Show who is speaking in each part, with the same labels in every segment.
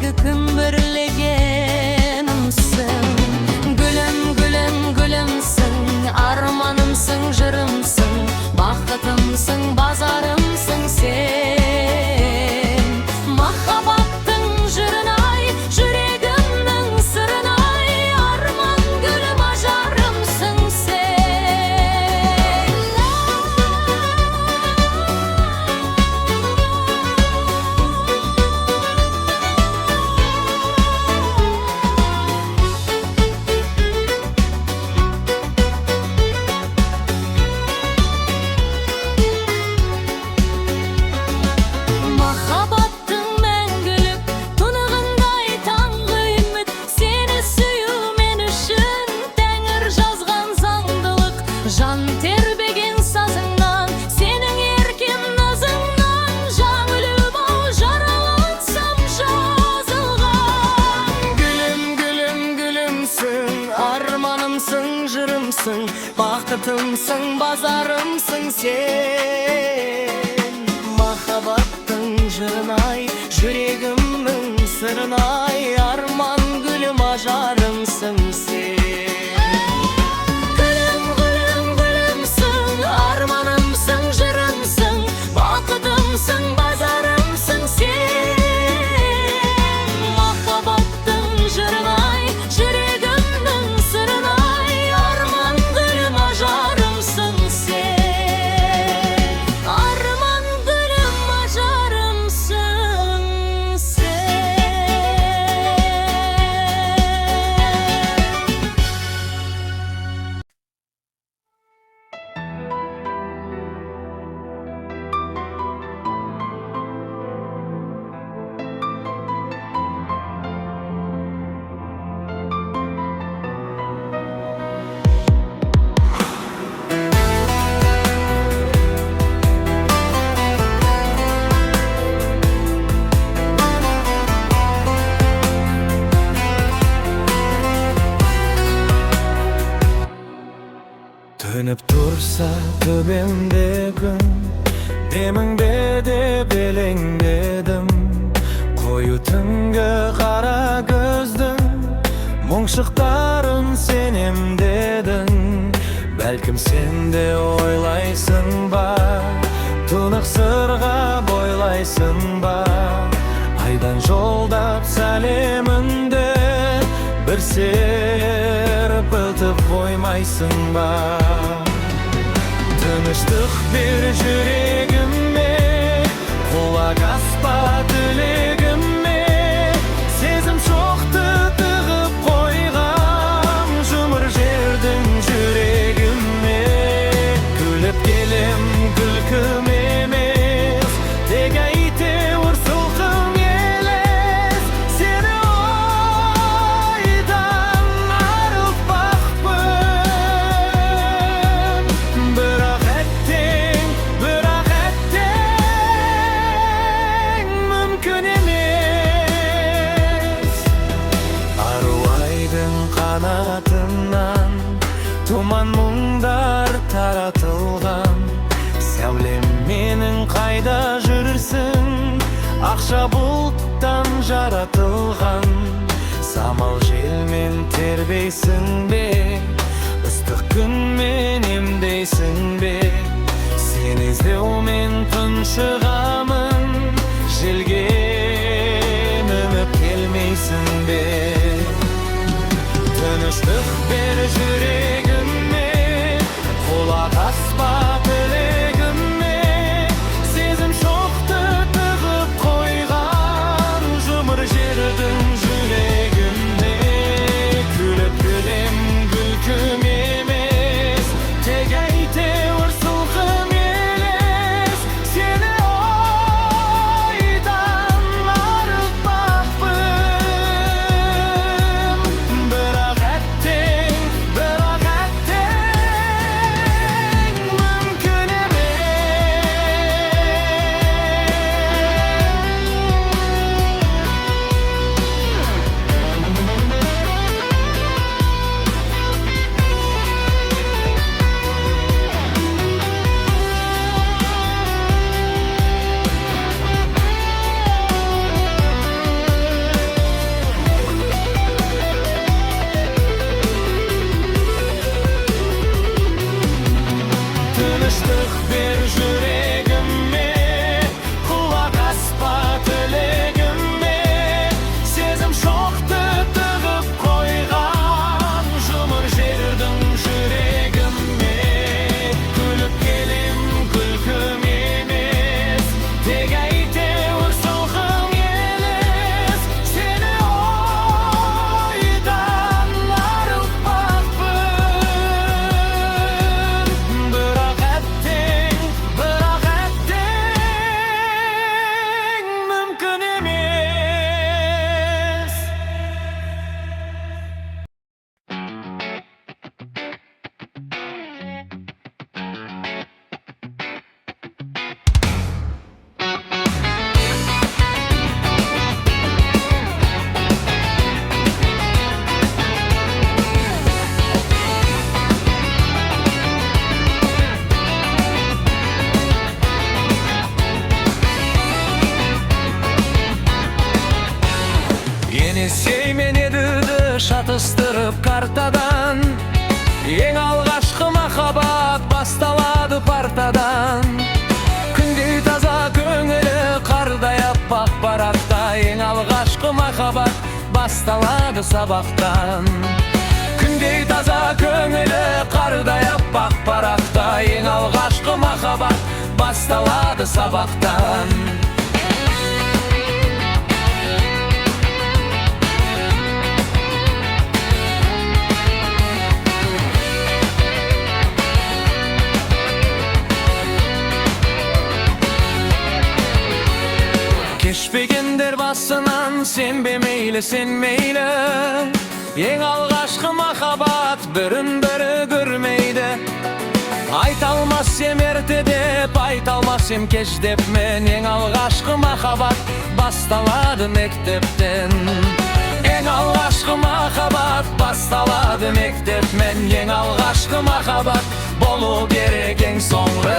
Speaker 1: ендігі күн бірлегенімсің. Гүлім, гүлім, гүлімсің, арманымсың, жырымсың, бақытымсың, базарымсың сен. Махаббаттың жырын-ай, жүрегімнің сырын-ай, арман гүлім, ажарымсың сен. Махаббаттың мәңгілік тұнығындай таңғы үміт, сені сүю мен үшін тәңір жазған заңдылық. Жан тербеген сазыңнан, сенің еркем назыңнан, жаңылып-ау жаралансам жазылған. Гүлім, гүлім, гүлімсің, арманымсың, жырымсың, бақытымсың, базарымсың сен. Махаббаттың жырын-ай, жүрегімнің сырын-ай, арман гүлім, ажарымсың сен. Гүлім, гүлім, гүлімсің, арманымсың, жырымсың, бақытымсың, базарымсың сен. Махаббаттың жырын-ай, жүрегімнің сырын-ай, арман гүлім, ажарымсың сен. Арман гүлім, ажарымсың
Speaker 2: Төніп тұрса төбемде күн, демің бе деп елеңдедім. Қою түнгі қара көздің мұңшықтарын сенем дедің. Бәлкім сен де ойлайсың ба, тұнық сырға бойлайсың ба. Айдан жолдап сәлеміңді бір серпілтіп қоймайсың ба. Тыныштық бер жүрегіме, құлақ аспа тілегіме. Сезім шоқты тығып қойғам жұмыр жердің жүрегіме. Күліп келем күлкім емес, тек әйтеуір сылқым елес. Сені ойдан арылтпақпын, бірақ әттең мүмкін емес. Аруайдың қанатынан тұман мұңдар таратылған. Сәулем менің қайда жүрсің, ақша бұлттан жаратылған. Самал желмен тербейсің бе, ыстық күнмен емдейсің бе. Сен іздеумен тұншығамын, желге үміп келмейсің бе. Тыныштық бер жүрегіме, құлақ аспа тілегіме. Сезім шоқты тығып қойған жұмыр жердің жүрегіне. Күліп күлем күлкім емес, тек әйтеуір сылқым елес. Сені ойдан арылтпақпын, бірақ әттең картадан. Ең алғашқы махаббат басталады партадан. Күндей таза көңілі қардай аппақ парақта. Ең алғашқы махаббат басталады сабақтан. Күндей таза көңілі қардай аппақ парақта. Ең алғашқы махаббат басталады сабақтан. Кешпегендер басынан сенбе мейлі, сен мейлі. Ең алғашқы махаббат бірін-бірі көрмейді. Айта алмас ем ерте деп, айта алмас ем кеш деп мен. Ең алғашқы махаббат басталады мектептен. Ең алғашқы махаббат басталады мектептен. Ең алғашқы махаббат болу керек ең соңғы.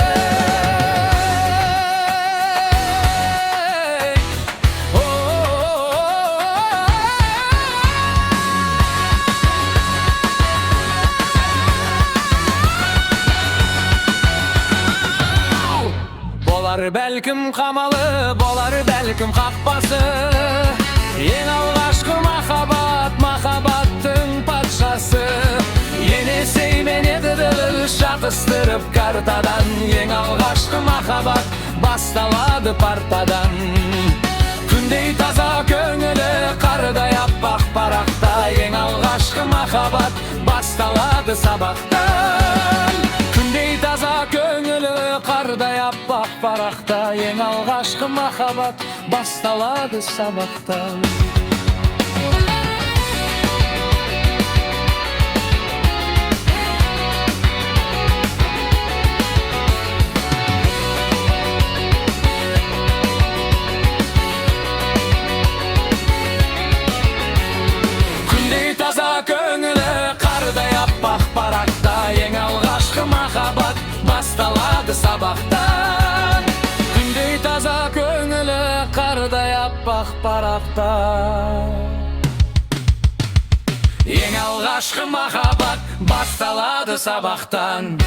Speaker 2: Болар бәлкім қамалы, болар бәлкім қақпасы. Ең алғашқы махаббат, махаббаттың патшасы. Енесей мен еділ шатыстырып картадан. Ең алғашқы махаббат басталады партадан. Күндей таза көңілі қардай аппақ парақта. Ең алғашқы махаббат басталады сабақтан. Күндей таза көңілі қардай аппақ парақта. Ең алғашқы махаббат басталады сабақтан. Күндей таза көңілі қардай аппақ парақта. Ең алғашқы махаббат басталады сабақтан. Күндей таза көңілі қардай аппақ парақта. Ең алғашқы махаббат басталады сабақтан.